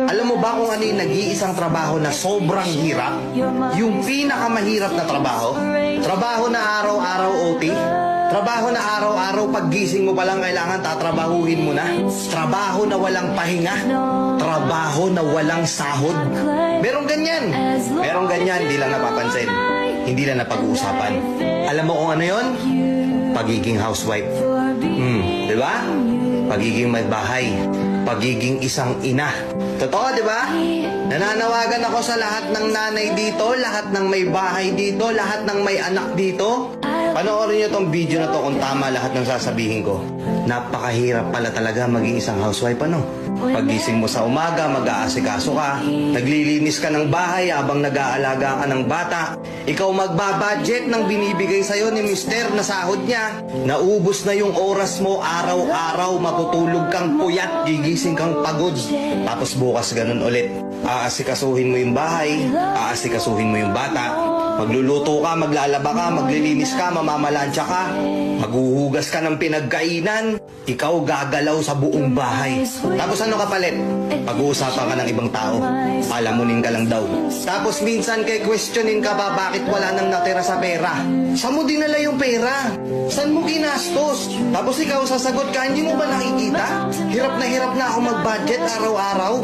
Alam mo ba kung ano yung nag-iisang trabaho na sobrang hirap? Yung pinakamahirap na trabaho? Trabaho na araw-araw OT? Trabaho na araw-araw paggising mo palang kailangan tatrabahuhin mo na? Trabaho na walang pahinga? Trabaho na walang sahod? Merong ganyan. Merong ganyan, hindi lang napapansin. Hindi lang napag-uusapan. Alam mo kung ano yon? Pagiging housewife. Di ba? Pagiging may bahay. Pagiging isang ina. Totoo, di ba? Nananawagan ako sa lahat ng nanay dito, lahat ng may bahay dito, lahat ng may anak dito. Panoorin nyo tong video na to kung tama lahat ng sasabihin ko. Napakahirap pala talaga maging isang housewife, ano? Pagising mo sa umaga, mag-aasikaso ka, naglilinis ka ng bahay habang nag-aalaga ka ng bata, ikaw magbabudget ng binibigay sa'yo ni mister na sahod niya. Naubos na yung oras mo araw-araw, matutulog kang puyat, gigising kang pagod. Tapos bukas ganun ulit. Aasikasuhin mo yung bahay, aasikasuhin mo yung bata. Magluluto ka, maglalaba ka, maglilinis ka, mamamalansya ka, maghuhugas ka ng pinagkainan, ikaw gagalaw sa buong bahay. Tapos ano kapalit? Pag-uusapan ka ng ibang tao, palamunin ka lang daw. Tapos minsan kay questionin ka ba bakit wala nang natira sa pera? Saan mo dinala yung pera? Saan mo ginastos? Tapos ikaw sasagot ka, hindi mo ba nakikita? Hirap na ako mag-budget araw-araw.